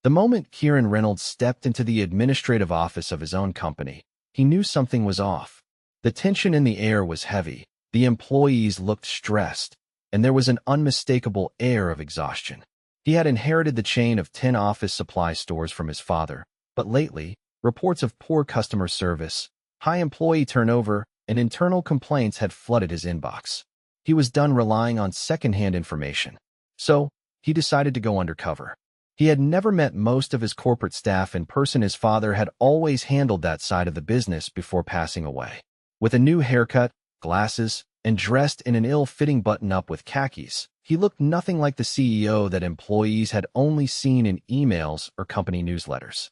The moment Kieran Reynolds stepped into the administrative office of his own company, he knew something was off. The tension in the air was heavy, the employees looked stressed, and there was an unmistakable air of exhaustion. He had inherited the chain of 10 office supply stores from his father, but lately, reports of poor customer service, high employee turnover, and internal complaints had flooded his inbox. He was done relying on secondhand information. So, he decided to go undercover. He had never met most of his corporate staff in person. His father had always handled that side of the business before passing away. With a new haircut, glasses, and dressed in an ill-fitting button-up with khakis, he looked nothing like the CEO that employees had only seen in emails or company newsletters.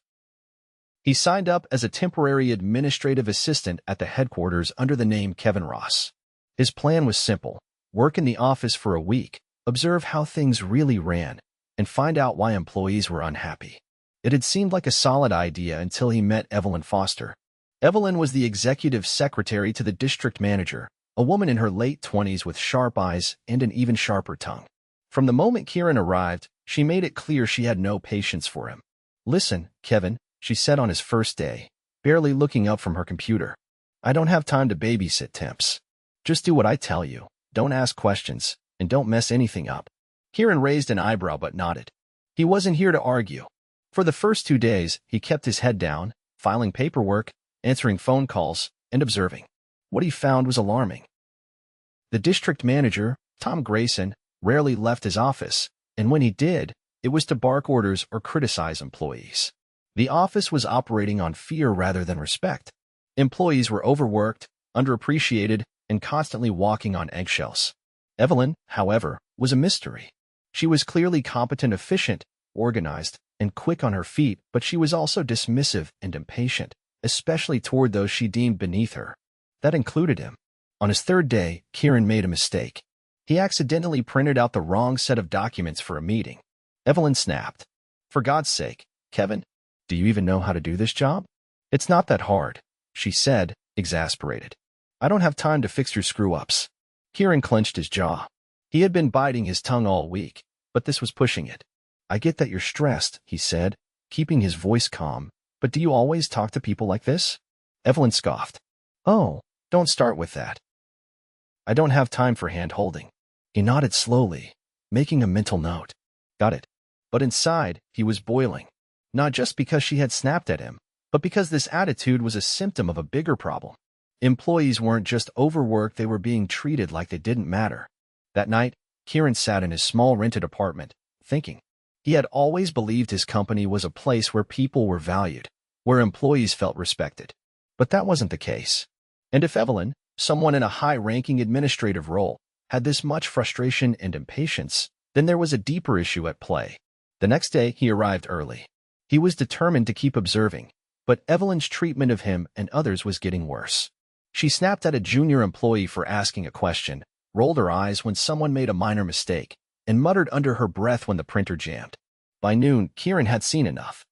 He signed up as a temporary administrative assistant at the headquarters under the name Kevin Ross. His plan was simple: work in the office for a week, observe how things really ran, and find out why employees were unhappy. It had seemed like a solid idea until he met Evelyn Foster. Evelyn was the executive secretary to the district manager, a woman in her late 20s with sharp eyes and an even sharper tongue. From the moment Kieran arrived, she made it clear she had no patience for him. "Listen, Kevin," she said on his first day, barely looking up from her computer. "I don't have time to babysit temps. Just do what I tell you, don't ask questions, and don't mess anything up." Kieran raised an eyebrow but nodded. He wasn't here to argue. For the first 2 days, he kept his head down, filing paperwork, answering phone calls, and observing. What he found was alarming. The district manager, Tom Grayson, rarely left his office, and when he did, it was to bark orders or criticize employees. The office was operating on fear rather than respect. Employees were overworked, underappreciated, and constantly walking on eggshells. Evelyn, however, was a mystery. She was clearly competent, efficient, organized, and quick on her feet, but she was also dismissive and impatient, especially toward those she deemed beneath her. That included him. On his 3rd day, Kieran made a mistake. He accidentally printed out the wrong set of documents for a meeting. Evelyn snapped. "For God's sake, Kevin, do you even know how to do this job?" "It's not that hard," she said, exasperated. "I don't have time to fix your screw-ups." Kieran clenched his jaw. He had been biting his tongue all week, but this was pushing it. "I get that you're stressed," he said, keeping his voice calm, "but do you always talk to people like this?" Evelyn scoffed. "Oh, don't start with that. I don't have time for hand-holding." He nodded slowly, making a mental note. "Got it." But inside, he was boiling. Not just because she had snapped at him, but because this attitude was a symptom of a bigger problem. Employees weren't just overworked, they were being treated like they didn't matter. That night, Kieran sat in his small rented apartment, thinking. He had always believed his company was a place where people were valued, where employees felt respected. But that wasn't the case. And if Evelyn, someone in a high-ranking administrative role, had this much frustration and impatience, then there was a deeper issue at play. The next day, he arrived early. He was determined to keep observing, but Evelyn's treatment of him and others was getting worse. She snapped at a junior employee for asking a question, rolled her eyes when someone made a minor mistake, and muttered under her breath when the printer jammed. By noon, Kieran had seen enough.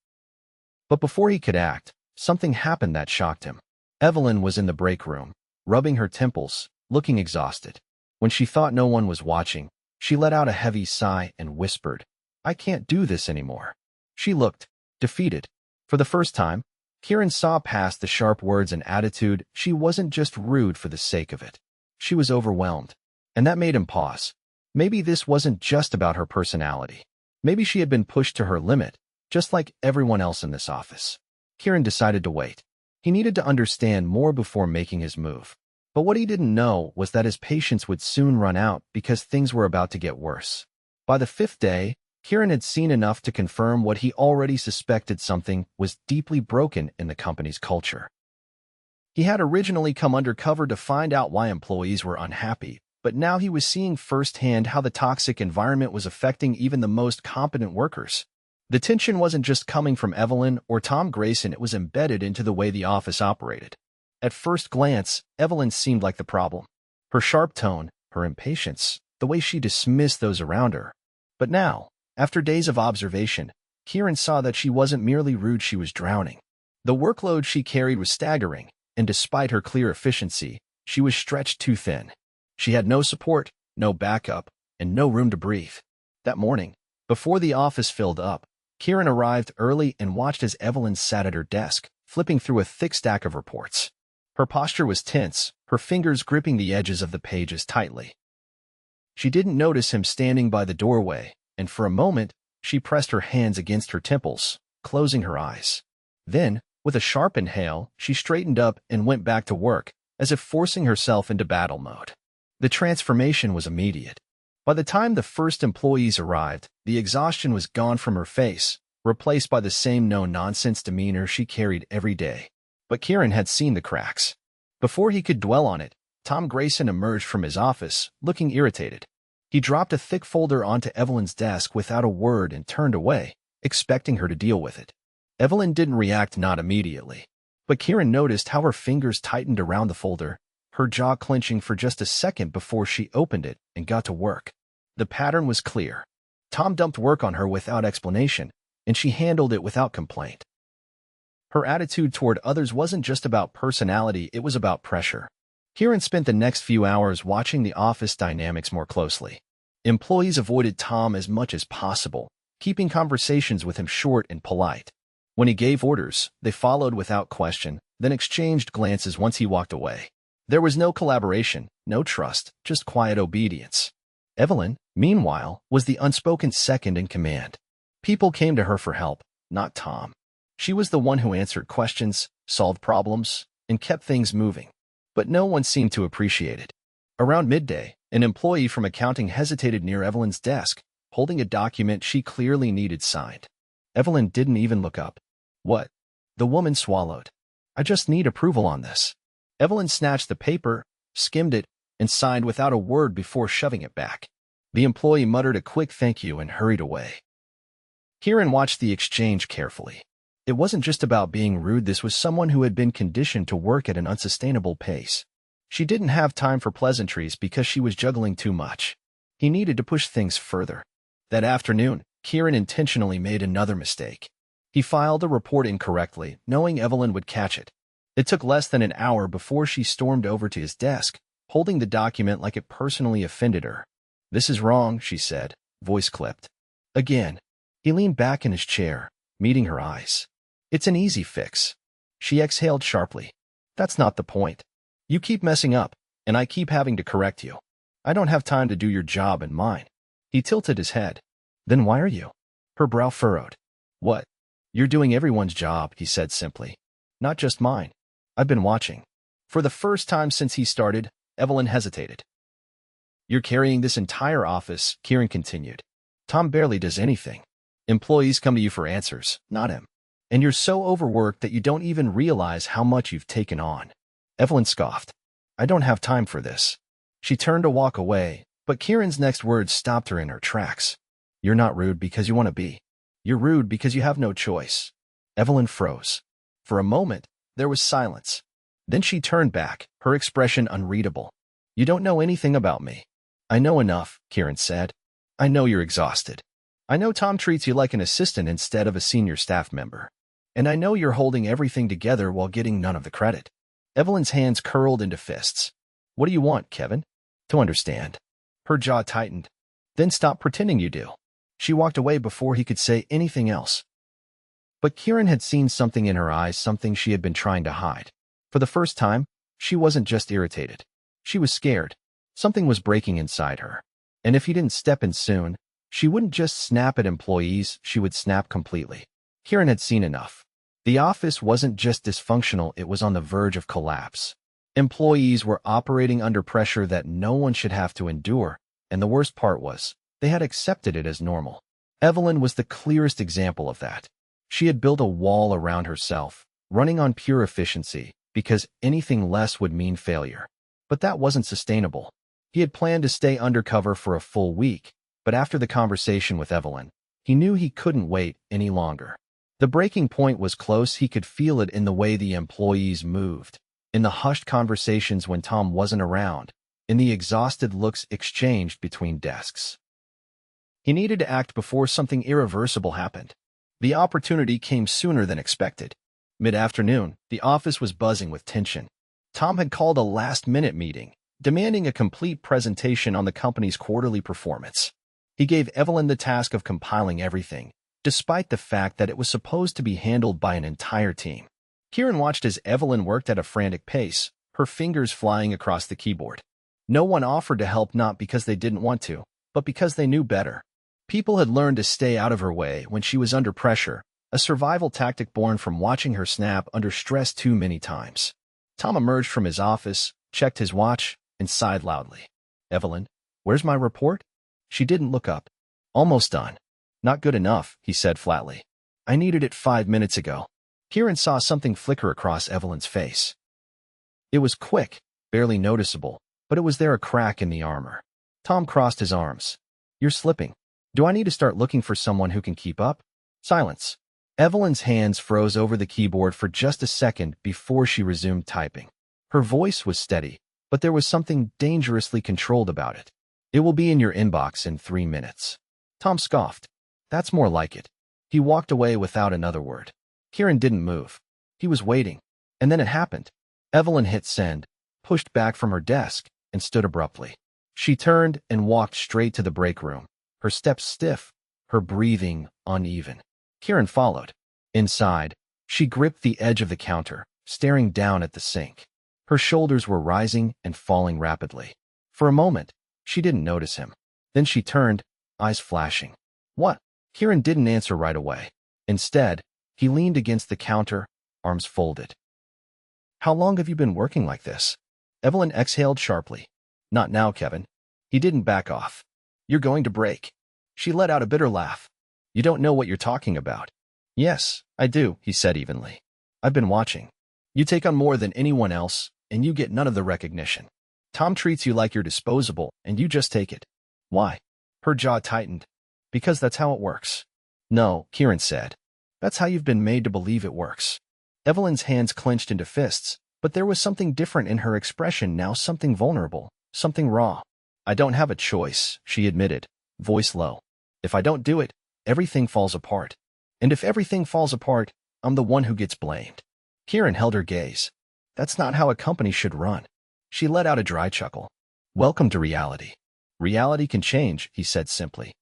But before he could act, something happened that shocked him. Evelyn was in the break room, rubbing her temples, looking exhausted. When she thought no one was watching, she let out a heavy sigh and whispered, "I can't do this anymore." She looked defeated. For the first time, Kieran saw past the sharp words and attitude. She wasn't just rude for the sake of it. She was overwhelmed. And that made him pause. Maybe this wasn't just about her personality. Maybe she had been pushed to her limit, just like everyone else in this office. Kieran decided to wait. He needed to understand more before making his move. But what he didn't know was that his patience would soon run out because things were about to get worse. By the 5th day, Kieran had seen enough to confirm what he already suspected: something was deeply broken in the company's culture. He had originally come undercover to find out why employees were unhappy, but now he was seeing firsthand how the toxic environment was affecting even the most competent workers. The tension wasn't just coming from Evelyn or Tom Grayson, it was embedded into the way the office operated. At first glance, Evelyn seemed like the problem. Her sharp tone, her impatience, the way she dismissed those around her. But now, after days of observation, Kieran saw that she wasn't merely rude, she was drowning. The workload she carried was staggering, and despite her clear efficiency, she was stretched too thin. She had no support, no backup, and no room to breathe. That morning, before the office filled up, Kieran arrived early and watched as Evelyn sat at her desk, flipping through a thick stack of reports. Her posture was tense, her fingers gripping the edges of the pages tightly. She didn't notice him standing by the doorway, and for a moment, she pressed her hands against her temples, closing her eyes. Then, with a sharp inhale, she straightened up and went back to work, as if forcing herself into battle mode. The transformation was immediate. By the time the first employees arrived, the exhaustion was gone from her face, replaced by the same no-nonsense demeanor she carried every day. But Kieran had seen the cracks. Before he could dwell on it, Tom Grayson emerged from his office, looking irritated. He dropped a thick folder onto Evelyn's desk without a word and turned away, expecting her to deal with it. Evelyn didn't react, not immediately. But Kieran noticed how her fingers tightened around the folder, her jaw clenching for just a second before she opened it and got to work. The pattern was clear. Tom dumped work on her without explanation, and she handled it without complaint. Her attitude toward others wasn't just about personality, it was about pressure. Kieran spent the next few hours watching the office dynamics more closely. Employees avoided Tom as much as possible, keeping conversations with him short and polite. When he gave orders, they followed without question, then exchanged glances once he walked away. There was no collaboration, no trust, just quiet obedience. Evelyn, meanwhile, was the unspoken second in command. People came to her for help, not Tom. She was the one who answered questions, solved problems, and kept things moving. But no one seemed to appreciate it. Around midday, an employee from accounting hesitated near Evelyn's desk, holding a document she clearly needed signed. Evelyn didn't even look up. "What?" The woman swallowed. "I just need approval on this." Evelyn snatched the paper, skimmed it, and signed without a word before shoving it back. The employee muttered a quick thank you and hurried away. Kieran watched the exchange carefully. It wasn't just about being rude, this was someone who had been conditioned to work at an unsustainable pace. She didn't have time for pleasantries because she was juggling too much. He needed to push things further. That afternoon, Kieran intentionally made another mistake. He filed a report incorrectly, knowing Evelyn would catch it. It took less than an hour before she stormed over to his desk, holding the document like it personally offended her. "This is wrong," she said, voice clipped. Again. He leaned back in his chair, meeting her eyes. "It's an easy fix." She exhaled sharply. "That's not the point. You keep messing up, and I keep having to correct you. I don't have time to do your job and mine." He tilted his head. "Then why are you?" Her brow furrowed. "What?" "You're doing everyone's job," he said simply. "Not just mine. I've been watching." For the first time since he started, Evelyn hesitated. "You're carrying this entire office," Kieran continued. "Tom barely does anything. Employees come to you for answers, not him. And you're so overworked that you don't even realize how much you've taken on." Evelyn scoffed. "I don't have time for this." She turned to walk away, but Kieran's next words stopped her in her tracks. "You're not rude because you want to be. You're rude because you have no choice." Evelyn froze. For a moment, there was silence. Then she turned back, her expression unreadable. "You don't know anything about me." "I know enough," Kieran said. "I know you're exhausted. I know Tom treats you like an assistant instead of a senior staff member. And I know you're holding everything together while getting none of the credit." Evelyn's hands curled into fists. "What do you want, Kevin?" "To understand." Her jaw tightened. "Then stop pretending you do." She walked away before he could say anything else. But Kieran had seen something in her eyes, something she had been trying to hide. For the first time, she wasn't just irritated. She was scared. Something was breaking inside her. And if he didn't step in soon, she wouldn't just snap at employees, she would snap completely. Kieran had seen enough. The office wasn't just dysfunctional, it was on the verge of collapse. Employees were operating under pressure that no one should have to endure, and the worst part was, they had accepted it as normal. Evelyn was the clearest example of that. She had built a wall around herself, running on pure efficiency, because anything less would mean failure. But that wasn't sustainable. He had planned to stay undercover for a full week, but after the conversation with Evelyn, he knew he couldn't wait any longer. The breaking point was close, he could feel it in the way the employees moved, in the hushed conversations when Tom wasn't around, in the exhausted looks exchanged between desks. He needed to act before something irreversible happened. The opportunity came sooner than expected. Mid-afternoon, the office was buzzing with tension. Tom had called a last-minute meeting, demanding a complete presentation on the company's quarterly performance. He gave Evelyn the task of compiling everything, despite the fact that it was supposed to be handled by an entire team. Kieran watched as Evelyn worked at a frantic pace, her fingers flying across the keyboard. No one offered to help, not because they didn't want to, but because they knew better. People had learned to stay out of her way when she was under pressure, a survival tactic born from watching her snap under stress too many times. Tom emerged from his office, checked his watch, and sighed loudly. "Evelyn, where's my report?" She didn't look up. "Almost done." "Not good enough," he said flatly. "I needed it 5 minutes ago." Kieran saw something flicker across Evelyn's face. It was quick, barely noticeable, but it was there, a crack in the armor. Tom crossed his arms. "You're slipping. Do I need to start looking for someone who can keep up?" Silence. Evelyn's hands froze over the keyboard for just a second before she resumed typing. Her voice was steady, but there was something dangerously controlled about it. "It will be in your inbox in 3 minutes." Tom scoffed. "That's more like it." He walked away without another word. Kieran didn't move. He was waiting. And then it happened. Evelyn hit send, pushed back from her desk, and stood abruptly. She turned and walked straight to the break room, her steps stiff, her breathing uneven. Kieran followed. Inside, she gripped the edge of the counter, staring down at the sink. Her shoulders were rising and falling rapidly. For a moment, she didn't notice him. Then she turned, eyes flashing. "What?" Kieran didn't answer right away. Instead, he leaned against the counter, arms folded. "How long have you been working like this?" Evelyn exhaled sharply. "Not now, Kevin." He didn't back off. "You're going to break." She let out a bitter laugh. "You don't know what you're talking about." "Yes, I do," he said evenly. "I've been watching. You take on more than anyone else, and you get none of the recognition. Tom treats you like you're disposable, and you just take it." "Why?" Her jaw tightened. "Because that's how it works." "No," Kieran said. "That's how you've been made to believe it works." Evelyn's hands clenched into fists, but there was something different in her expression now, something vulnerable, something raw. "I don't have a choice," she admitted, voice low. "If I don't do it, everything falls apart. And if everything falls apart, I'm the one who gets blamed." Kieran held her gaze. "That's not how a company should run." She let out a dry chuckle. "Welcome to reality." "Reality can change," he said simply.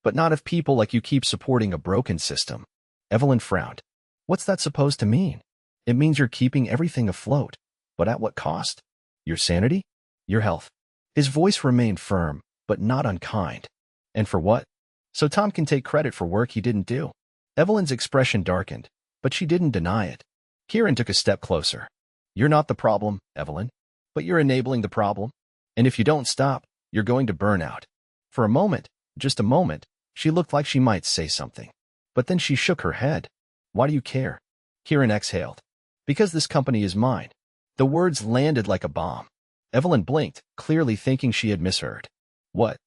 "But not if people like you keep supporting a broken system." Evelyn frowned. "What's that supposed to mean?" "It means you're keeping everything afloat. But at what cost?" "Your sanity? Your health." His voice remained firm, but not unkind. "And for what?" "So Tom can take credit for work he didn't do." Evelyn's expression darkened, but she didn't deny it. Kieran took a step closer. "You're not the problem, Evelyn, but you're enabling the problem. And if you don't stop, you're going to burn out." For a moment, just a moment, she looked like she might say something. But then she shook her head. "Why do you care?" Kieran exhaled. "Because this company is mine." The words landed like a bomb. Evelyn blinked, clearly thinking she had misheard. "What?"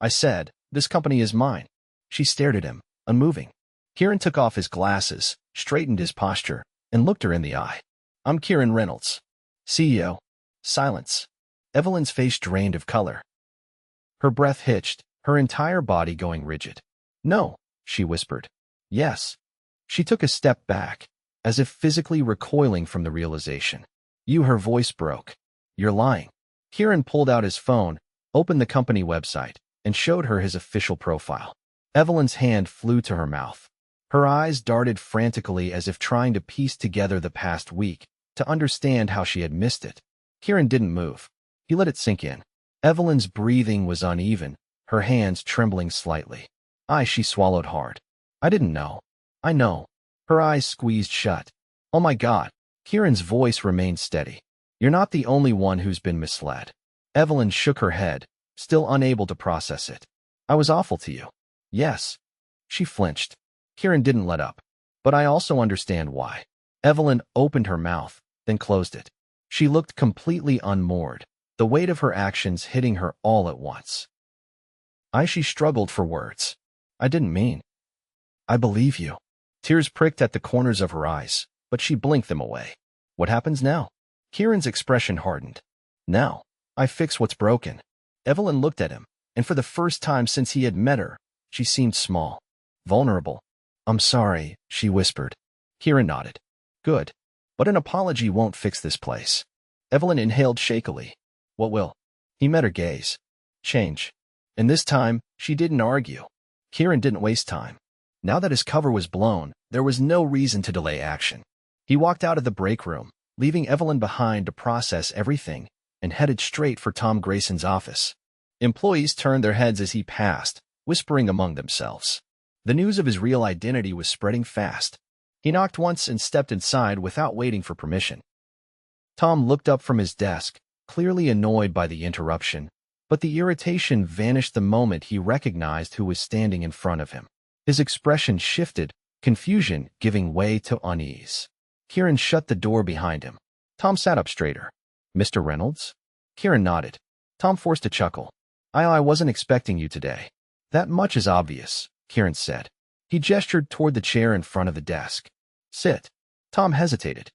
"I said, this company is mine." She stared at him, unmoving. Kieran took off his glasses, straightened his posture, and looked her in the eye. "I'm Kieran Reynolds, CEO." Silence. Evelyn's face drained of color. Her breath hitched, her entire body going rigid. "No," she whispered. "Yes." She took a step back, as if physically recoiling from the realization. "You," her voice broke. "You're lying." Kieran pulled out his phone, opened the company website, and showed her his official profile. Evelyn's hand flew to her mouth. Her eyes darted frantically as if trying to piece together the past week, to understand how she had missed it. Kieran didn't move. He let it sink in. Evelyn's breathing was uneven, her hands trembling slightly. She swallowed hard. "I didn't know." "I know." Her eyes squeezed shut. "Oh my God." Kieran's voice remained steady. "You're not the only one who's been misled." Evelyn shook her head, still unable to process it. "I was awful to you." "Yes." She flinched. Kieran didn't let up. "But I also understand why." Evelyn opened her mouth, then closed it. She looked completely unmoored, the weight of her actions hitting her all at once. She struggled for words. "I didn't mean." "I believe you." Tears pricked at the corners of her eyes, but she blinked them away. "What happens now?" Kieran's expression hardened. "Now, I fix what's broken." Evelyn looked at him, and for the first time since he had met her, she seemed small, vulnerable. "I'm sorry," she whispered. Kieran nodded. "Good. But an apology won't fix this place." Evelyn inhaled shakily. "What will?" He met her gaze. "Change." And this time, she didn't argue. Kieran didn't waste time. Now that his cover was blown, there was no reason to delay action. He walked out of the break room, leaving Evelyn behind to process everything, and headed straight for Tom Grayson's office. Employees turned their heads as he passed, whispering among themselves. The news of his real identity was spreading fast. He knocked once and stepped inside without waiting for permission. Tom looked up from his desk, clearly annoyed by the interruption, but the irritation vanished the moment he recognized who was standing in front of him. His expression shifted, confusion giving way to unease. Kieran shut the door behind him. Tom sat up straighter. "Mr. Reynolds?" Kieran nodded. Tom forced a chuckle. I wasn't expecting you today." "That much is obvious," Kieran said. He gestured toward the chair in front of the desk. "Sit." Tom hesitated.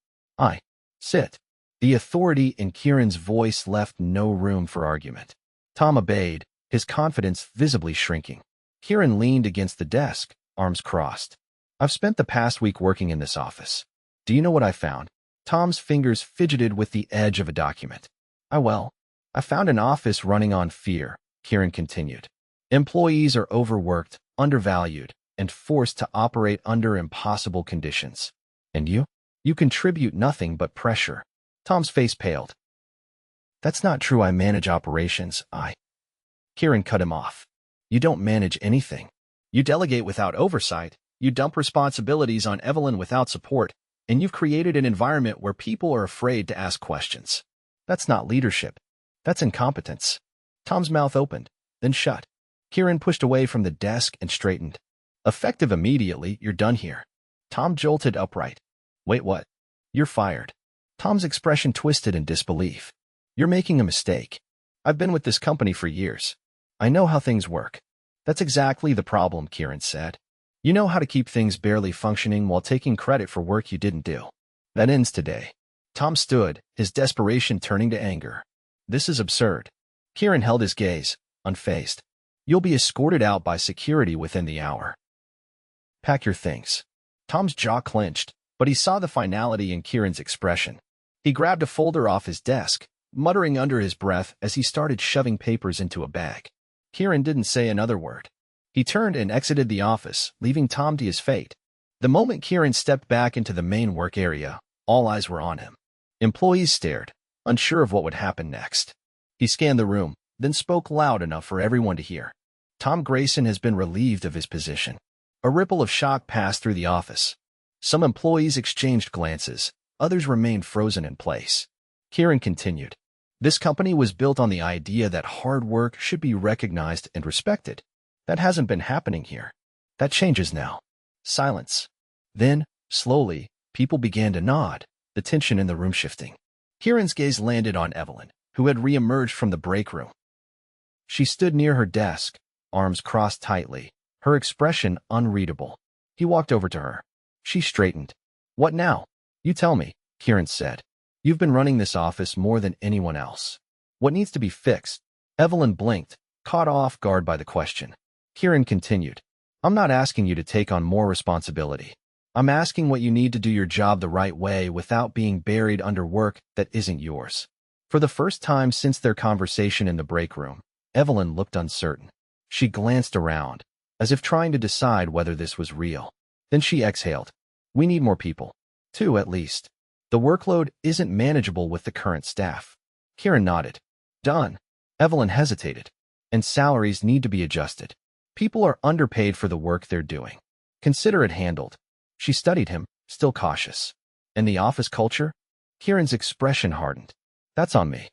Sit." The authority in Kieran's voice left no room for argument. Tom obeyed, his confidence visibly shrinking. Kieran leaned against the desk, arms crossed. "I've spent the past week working in this office. Do you know what I found?" Tom's fingers fidgeted with the edge of a document. I found an office running on fear," Kieran continued. "Employees are overworked, undervalued, and forced to operate under impossible conditions. And you? You contribute nothing but pressure." Tom's face paled. "That's not true. I manage operations. Kieran cut him off. "You don't manage anything. You delegate without oversight, you dump responsibilities on Evelyn without support, and you've created an environment where people are afraid to ask questions. That's not leadership. That's incompetence." Tom's mouth opened, then shut. Kieran pushed away from the desk and straightened. "Effective immediately, you're done here." Tom jolted upright. "Wait, what?" "You're fired." Tom's expression twisted in disbelief. "You're making a mistake. I've been with this company for years. I know how things work." "That's exactly the problem," Kieran said. "You know how to keep things barely functioning while taking credit for work you didn't do. That ends today." Tom stood, his desperation turning to anger. "This is absurd." Kieran held his gaze, unfazed. "You'll be escorted out by security within the hour. Pack your things." Tom's jaw clenched, but he saw the finality in Kieran's expression. He grabbed a folder off his desk, muttering under his breath as he started shoving papers into a bag. Kieran didn't say another word. He turned and exited the office, leaving Tom to his fate. The moment Kieran stepped back into the main work area, all eyes were on him. Employees stared, unsure of what would happen next. He scanned the room, then spoke loud enough for everyone to hear. "Tom Grayson has been relieved of his position." A ripple of shock passed through the office. Some employees exchanged glances, others remained frozen in place. Kieran continued. "This company was built on the idea that hard work should be recognized and respected. That hasn't been happening here. That changes now." Silence. Then, slowly, people began to nod, the tension in the room shifting. Kieran's gaze landed on Evelyn, who had re-emerged from the break room. She stood near her desk, arms crossed tightly, her expression unreadable. He walked over to her. She straightened. "What now?" "You tell me," Kieran said. "You've been running this office more than anyone else. What needs to be fixed?" Evelyn blinked, caught off guard by the question. Kieran continued. "I'm not asking you to take on more responsibility. I'm asking what you need to do your job the right way without being buried under work that isn't yours." For the first time since their conversation in the break room, Evelyn looked uncertain. She glanced around, as if trying to decide whether this was real. Then she exhaled. "We need more people. 2 at least. The workload isn't manageable with the current staff." Kieran nodded. "Done." Evelyn hesitated. "And salaries need to be adjusted. People are underpaid for the work they're doing. Consider it handled." She studied him, still cautious. "And the office culture?" Kieran's expression hardened. "That's on me.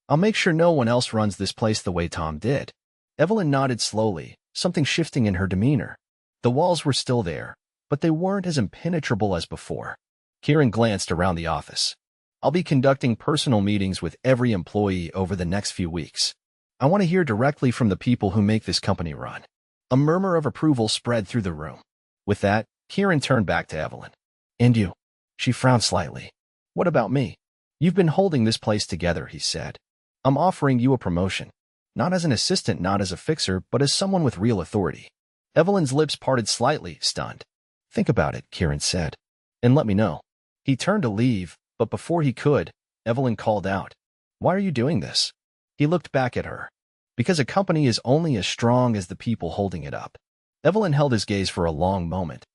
I'll make sure no one else runs this place the way Tom did." Evelyn nodded slowly, something shifting in her demeanor. The walls were still there, but they weren't as impenetrable as before. Kieran glanced around the office. "I'll be conducting personal meetings with every employee over the next few weeks. I want to hear directly from the people who make this company run." A murmur of approval spread through the room. With that, Kieran turned back to Evelyn. "And you?" She frowned slightly. "What about me?" "You've been holding this place together," he said. "I'm offering you a promotion. Not as an assistant, not as a fixer, but as someone with real authority." Evelyn's lips parted slightly, stunned. "Think about it," Kieran said. "And let me know." He turned to leave, but before he could, Evelyn called out. "Why are you doing this?" He looked back at her. "Because a company is only as strong as the people holding it up. Evelyn held his gaze for a long moment.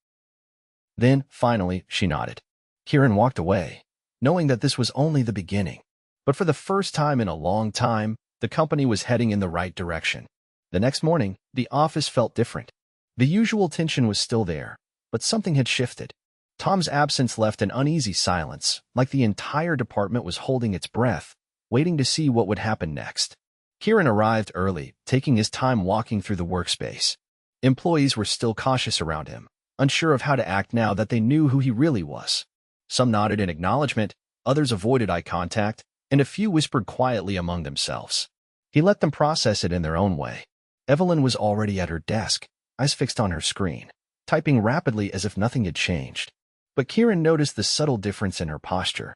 Then, finally, she nodded. Kieran walked away, knowing that this was only the beginning. But for the first time in a long time, the company was heading in the right direction. The next morning, the office felt different. The usual tension was still there, but something had shifted. Tom's absence left an uneasy silence, like the entire department was holding its breath, waiting to see what would happen next. Kieran arrived early, taking his time walking through the workspace. Employees were still cautious around him, unsure of how to act now that they knew who he really was. Some nodded in acknowledgement, others avoided eye contact, and a few whispered quietly among themselves. He let them process it in their own way. Evelyn was already at her desk, eyes fixed on her screen, typing rapidly as if nothing had changed. But Kieran noticed the subtle difference in her posture.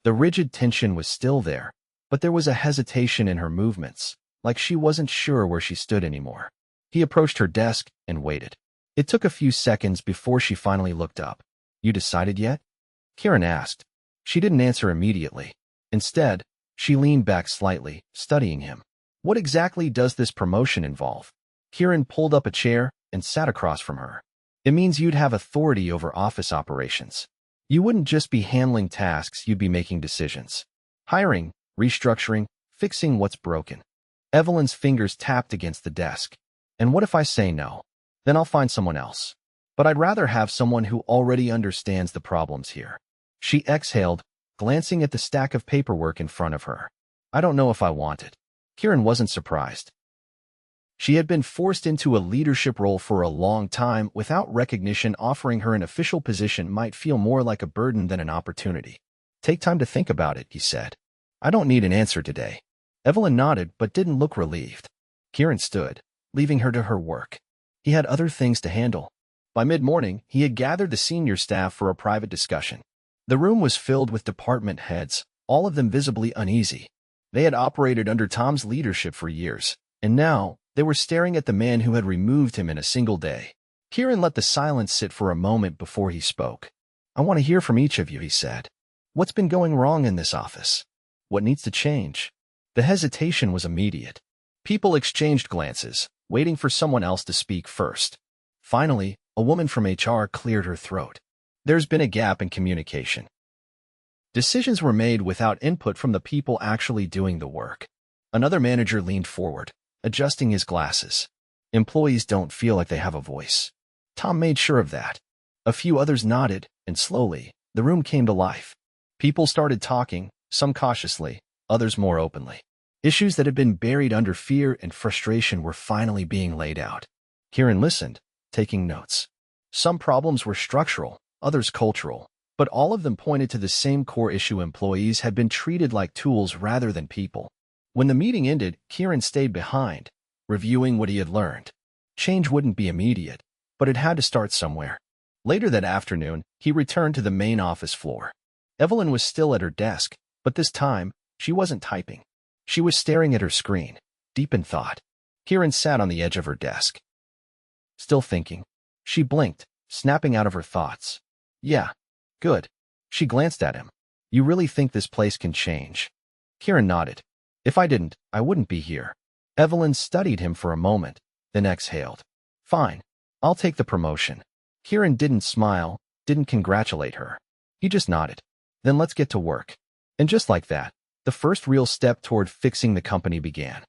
The rigid tension was still there, but there was a hesitation in her movements, like she wasn't sure where she stood anymore. He approached her desk and waited. It took a few seconds before she finally looked up. "You decided yet?" Kieran asked. She didn't answer immediately. Instead, she leaned back slightly, studying him. "What exactly does this promotion involve?" Kieran pulled up a chair and sat across from her. "It means you'd have authority over office operations. You wouldn't just be handling tasks, you'd be making decisions. Hiring, restructuring, fixing what's broken." Evelyn's fingers tapped against the desk. "And what if I say no? Then I'll find someone else. But I'd rather have someone who already understands the problems here." She exhaled, glancing at the stack of paperwork in front of her. "I don't know if I want it." Kieran wasn't surprised. She had been forced into a leadership role for a long time without recognition. Offering her an official position might feel more like a burden than an opportunity. "Take time to think about it," he said. "I don't need an answer today." Evelyn nodded but didn't look relieved. Kieran stood, leaving her to her work. He had other things to handle. By mid-morning, he had gathered the senior staff for a private discussion. The room was filled with department heads, all of them visibly uneasy. They had operated under Tom's leadership for years, and now they were staring at the man who had removed him in a single day. Kieran let the silence sit for a moment before he spoke. "I want to hear from each of you," he said. "What's been going wrong in this office? What needs to change?" The hesitation was immediate. People exchanged glances, waiting for someone else to speak first. Finally, a woman from HR cleared her throat. "There's been a gap in communication. Decisions were made without input from the people actually doing the work." Another manager leaned forward, adjusting his glasses. "Employees don't feel like they have a voice." Tom made sure of that. A few others nodded, and slowly, the room came to life. People started talking, some cautiously, others more openly. Issues that had been buried under fear and frustration were finally being laid out. Kieran listened, taking notes. Some problems were structural, others cultural, but all of them pointed to the same core issue: employees had been treated like tools rather than people. When the meeting ended, Kieran stayed behind, reviewing what he had learned. Change wouldn't be immediate, but it had to start somewhere. Later that afternoon, he returned to the main office floor. Evelyn was still at her desk, but this time, she wasn't typing. She was staring at her screen, deep in thought. Kieran sat on the edge of her desk. "Still thinking?" She blinked, snapping out of her thoughts. "Yeah. Good." She glanced at him. "You really think this place can change?" Kieran nodded. "If I didn't, I wouldn't be here." Evelyn studied him for a moment, then exhaled. "Fine. I'll take the promotion." Kieran didn't smile, didn't congratulate her. He just nodded. "Then let's get to work." And just like that, the first real step toward fixing the company began.